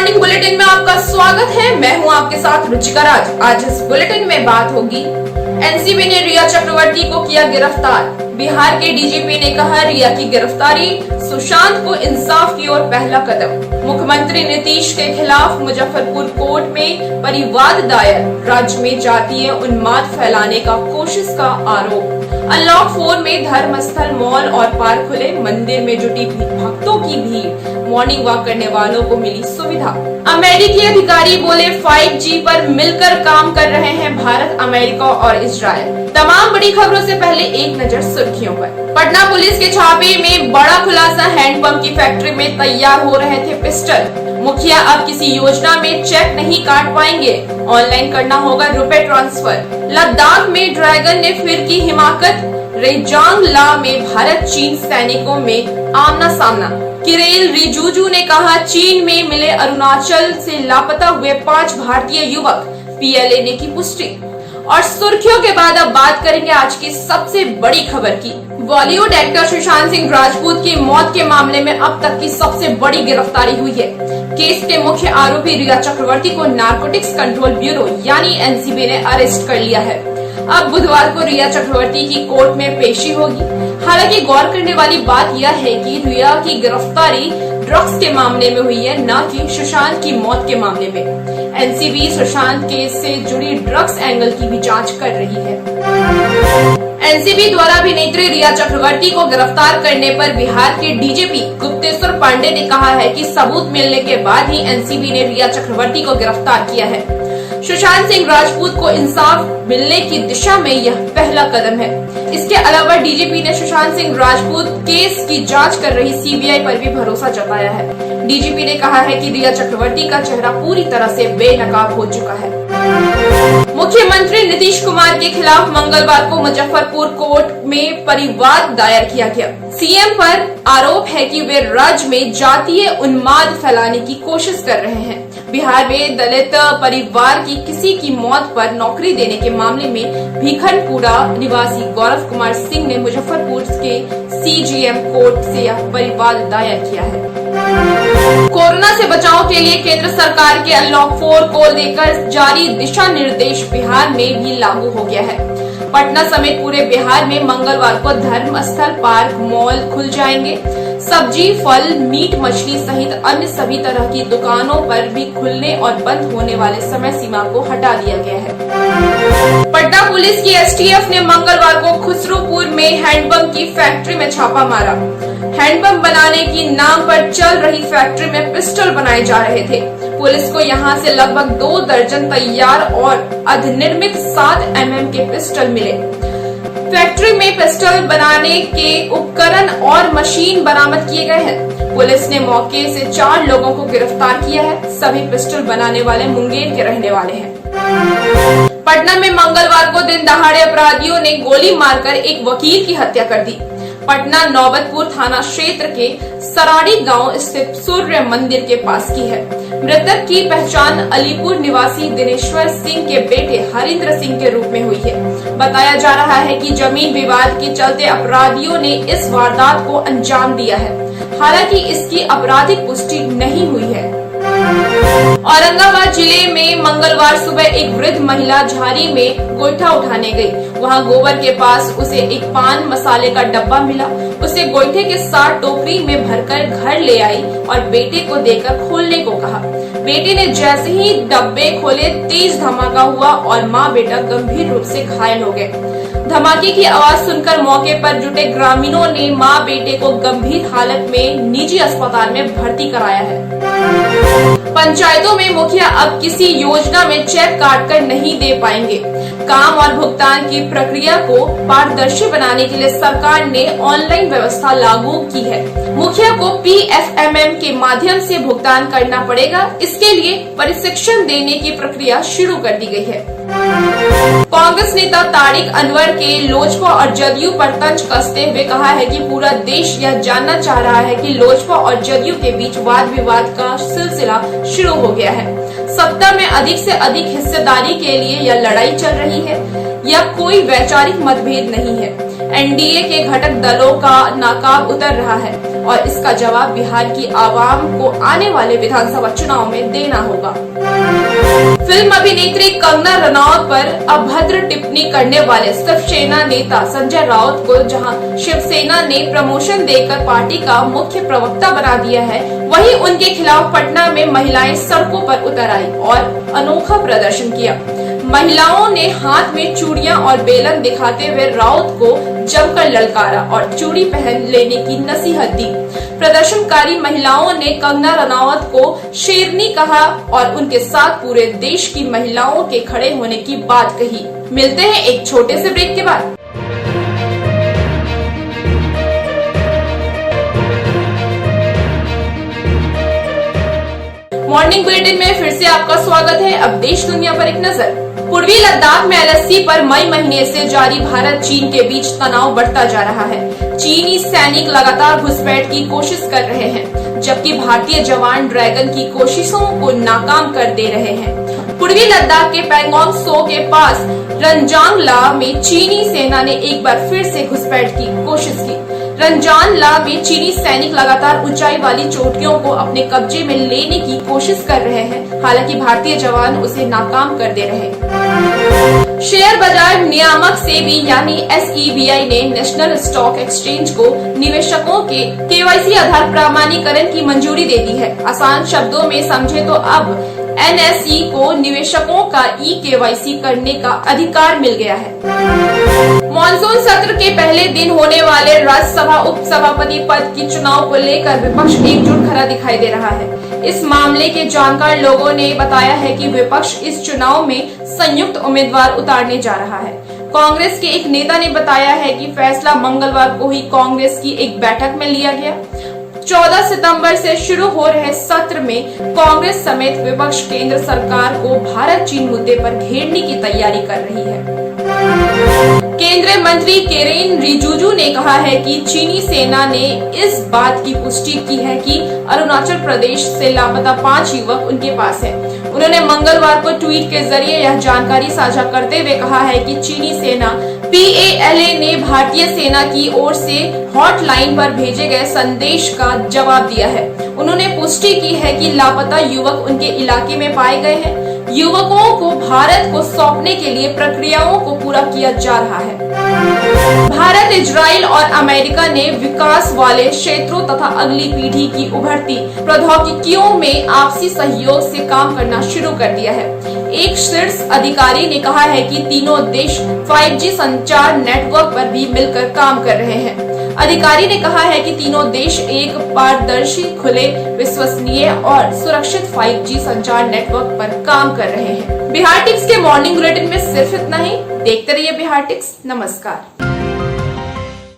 Morning bulletin में आपका स्वागत है। मैं हूं आपके साथ रुचिका राज। आज इस बुलेटिन में बात होगी, एनसीबी ने रिया चक्रवर्ती को किया गिरफ्तार। बिहार के डीजीपी ने कहा, रिया की गिरफ्तारी सुशांत को इंसाफ की ओर पहला कदम। मुख्यमंत्री नीतीश के खिलाफ मुजफ्फरपुर कोर्ट में परिवाद दायर। राज्य में जातीय उन्माद फैलाने का कोशिश का आरोप। अनलॉक 4 में धर्मस्थल, मॉल और पार्क खुले। मंदिर में जुटी भक्तों की भीड़। मॉर्निंग वॉक करने वालों को मिली सुविधा। अमेरिकी अधिकारी बोले, 5G पर मिलकर काम कर रहे हैं भारत, अमेरिका और इजरायल। तमाम बड़ी खबरों से पहले एक नजर सुर्खियों पर। पटना पुलिस के छापे में बड़ा खुलासा। हैंडपंप की फैक्ट्री में तैयार हो रहे थे पिस्टल। मुखिया अब किसी योजना में चेक नहीं काट पाएंगे, ऑनलाइन करना होगा रुपए ट्रांसफर। लद्दाख में ड्रैगन ने फिर की हिमाकत। रेजांग ला में भारत चीन सैनिकों में आमना सामना। किरेन रिजिजू ने कहा, चीन में मिले अरुणाचल से लापता हुए 5 भारतीय युवक, पीएलए ने की पुष्टि। और सुर्खियों के बाद अब बात करेंगे आज की सबसे बड़ी खबर की। बॉलीवुड एक्टर सुशांत सिंह राजपूत की मौत के मामले में अब तक की सबसे बड़ी गिरफ्तारी हुई है। केस के मुख्य आरोपी रिया चक्रवर्ती को नारकोटिक्स कंट्रोल ब्यूरो यानी एनसीबी ने अरेस्ट कर लिया है। अब बुधवार को रिया चक्रवर्ती की कोर्ट में पेशी होगी। हालांकि गौर करने वाली बात यह है कि रिया की गिरफ्तारी ड्रग्स के मामले में हुई है, न कि सुशांत की मौत के मामले में। एनसीबी सुशांत केस से जुड़ी ड्रग्स एंगल की भी जांच कर रही है। एनसीबी द्वारा अभिनेत्री रिया चक्रवर्ती को गिरफ्तार करने पर बिहार के डीजीपी गुप्तेश्वर पांडे ने कहा है कि सबूत मिलने के बाद ही एनसीबी ने रिया चक्रवर्ती को गिरफ्तार किया है। सुशांत सिंह राजपूत को इंसाफ मिलने की दिशा में यह पहला कदम है। इसके अलावा डीजीपी ने सुशांत सिंह राजपूत केस की जांच कर रही सीबीआई पर भी भरोसा जताया है। डीजीपी ने कहा है कि रिया चक्रवर्ती का चेहरा पूरी तरह से बेनकाब हो चुका है। मुख्यमंत्री नीतीश कुमार के खिलाफ मंगलवार को मुजफ्फरपुर कोर्ट में परिवाद दायर किया गया। सीएम पर आरोप है कि वे राज्य में जातीय उन्माद फैलाने की कोशिश कर रहे हैं। बिहार में दलित परिवार की किसी की मौत पर नौकरी देने के मामले में भीखनपुरा निवासी गौरव कुमार सिंह ने मुजफ्फरपुर के सीजीएम कोर्ट से यह परिवाद दायर किया है। कोरोना से बचाव के लिए केंद्र सरकार के अनलॉक 4 को लेकर जारी दिशा निर्देश बिहार में भी लागू हो गया है। पटना समेत पूरे बिहार में मंगलवार को धर्मस्थल, पार्क, मॉल खुल जाएंगे। सब्जी, फल, मीट, मछली सहित अन्य सभी तरह की दुकानों पर भी खुलने और बंद होने वाले समय सीमा को हटा दिया गया है। पटना पुलिस की एसटीएफ ने मंगलवार को खुसरूपुर में हैंडपंप की फैक्ट्री में छापा मारा। हैंडपंप बनाने की नाम पर चल रही फैक्ट्री में पिस्टल बनाए जा रहे थे। पुलिस को यहां से लगभग 2 दर्जन तैयार और अधिनिर्मित 7 mm के पिस्टल मिले। फैक्ट्री में पिस्टल बनाने के उपकरण और मशीन बरामद किए गए हैं। पुलिस ने मौके से 4 लोगों को गिरफ्तार किया है। सभी पिस्टल बनाने वाले मुंगेर के रहने वाले हैं। पटना में मंगलवार को दिन दहाड़े अपराधियों ने गोली मारकर एक वकील की हत्या कर दी। पटना नौबतपुर थाना क्षेत्र के सराड़ी गांव स्थित सूर्य मंदिर के पास की है। मृतक की पहचान अलीपुर निवासी दिनेश्वर सिंह के बेटे हरिंद्र सिंह के रूप में हुई है। बताया जा रहा है कि जमीन विवाद के चलते अपराधियों ने इस वारदात को अंजाम दिया है। हालांकि इसकी आपराधिक पुष्टि नहीं हुई है। औरंगाबाद जिले में मंगलवार सुबह एक वृद्ध महिला झाड़ी में गोईठा उठाने गई। वहां गोबर के पास उसे एक पान मसाले का डब्बा मिला। उसे गोईठे के साथ टोकरी में भरकर घर ले आई और बेटे को देकर खोलने को कहा। बेटे ने जैसे ही डब्बे खोले, तेज धमाका हुआ और माँ बेटा गंभीर रूप से घायल हो गए। धमाके की आवाज सुनकर मौके पर जुटे ग्रामीणों ने माँ बेटे को गंभीर हालत में निजी अस्पताल में भर्ती कराया है। पंचायतों में मुखिया अब किसी योजना में चेक काटकर नहीं दे पाएंगे। काम और भुगतान की प्रक्रिया को पारदर्शी बनाने के लिए सरकार ने ऑनलाइन व्यवस्था लागू की है। मुखिया को PFMM के माध्यम से भुगतान करना पड़ेगा। इसके लिए प्रशिक्षण देने की प्रक्रिया शुरू कर दी गई है। कांग्रेस नेता तारिक अनवर के लोजपा और जदयू पर तंज कसते हुए कहा है कि पूरा देश यह जानना चाह रहा है कि लोजपा और जदयू के बीच वाद विवाद का सिलसिला शुरू हो गया है। सत्ता में अधिक से अधिक हिस्सेदारी के लिए यह लड़ाई चल रही है। यह कोई वैचारिक मतभेद नहीं है। एनडीए के घटक दलों का नाकाब उतर रहा है और इसका जवाब बिहार की आवाम को आने वाले विधानसभा चुनाव में देना होगा। फिल्म अभिनेत्री कंगना रनौत पर अभद्र टिप्पणी करने वाले शिवसेना नेता संजय राउत को जहां शिवसेना ने प्रमोशन देकर पार्टी का मुख्य प्रवक्ता बना दिया है, वहीं उनके खिलाफ पटना में महिलाएं सड़कों पर उतर आई और अनोखा प्रदर्शन किया। महिलाओं ने हाथ में चूड़ियां और बेलन दिखाते हुए राउत को जमकर ललकारा और चूड़ी पहन लेने की नसीहत दी। प्रदर्शनकारी महिलाओं ने कंगना रनौत को शेरनी कहा और उनके साथ पूरे देश की महिलाओं के खड़े होने की बात कही। मिलते हैं एक छोटे से ब्रेक के बाद। मॉर्निंग बुलेटिन में फिर से आपका स्वागत है। अब देश दुनिया पर एक नजर। पूर्वी लद्दाख में एलएसी पर मई महीने से जारी भारत चीन के बीच तनाव बढ़ता जा रहा है। चीनी सैनिक लगातार घुसपैठ की कोशिश कर रहे हैं, जबकि भारतीय जवान ड्रैगन की कोशिशों को नाकाम कर दे रहे हैं। पूर्वी लद्दाख के पैंगोंग सो के पास रंजांगला में चीनी सेना ने एक बार फिर से घुसपैठ की कोशिश की। रंजांगला में चीनी सैनिक लगातार ऊंचाई वाली चोटियों को अपने कब्जे में लेने की कोशिश कर रहे हैं, हालांकि भारतीय जवान उसे नाकाम कर दे रहे हैं। शेयर बाजार नियामक सेबी यानी SEBI ने नेशनल स्टॉक एक्सचेंज को निवेशकों के KYC आधार प्रमाणीकरण की मंजूरी दे दी है। आसान शब्दों में समझे तो अब NSE को निवेशकों का KYC करने का अधिकार मिल गया है। मॉनसून सत्र के पहले दिन होने वाले राज्यसभा उपसभापति पद की चुनाव को लेकर विपक्ष एकजुट खड़ा दिखाई दे रहा है। इस मामले के जानकार लोगों ने बताया है कि विपक्ष इस चुनाव में संयुक्त उम्मीदवार उतारने जा रहा है। कांग्रेस के एक नेता ने बताया है कि फैसला मंगलवार को ही कांग्रेस की एक बैठक में लिया गया। 14 सितंबर से शुरू हो रहे सत्र में कांग्रेस समेत विपक्ष केंद्र सरकार को भारत चीन मुद्दे पर घेरने की तैयारी कर रही है। केंद्रीय मंत्री किरेन रिजिजू ने कहा है कि चीनी सेना ने इस बात की पुष्टि की है कि अरुणाचल प्रदेश से लापता 5 युवक उनके पास हैं। उन्होंने मंगलवार को ट्वीट के जरिए यह जानकारी साझा करते हुए कहा है कि चीनी सेना PALA ने भारतीय सेना की ओर से हॉटलाइन पर भेजे गए संदेश का जवाब दिया है। उन्होंने पुष्टि की है कि लापता युवक उनके इलाके में पाए गए हैं। युवकों को भारत को सौंपने के लिए प्रक्रियाओं को पूरा किया जा रहा है। भारत, इजराइल और अमेरिका ने विकास वाले क्षेत्रों तथा अगली पीढ़ी की उभरती प्रौद्योगिकियों में आपसी सहयोग से काम करना शुरू कर दिया है। एक शीर्ष अधिकारी ने कहा है कि तीनों देश 5G संचार नेटवर्क पर भी मिलकर काम कर रहे हैं। अधिकारी ने कहा है कि तीनों देश एक पारदर्शी, खुले, विश्वसनीय और सुरक्षित 5G संचार नेटवर्क पर काम कर रहे हैं। बिहार टिक्स के मॉर्निंग बुलेटिन में सिर्फ इतना ही। देखते रहिए बिहार टिक्स। नमस्कार।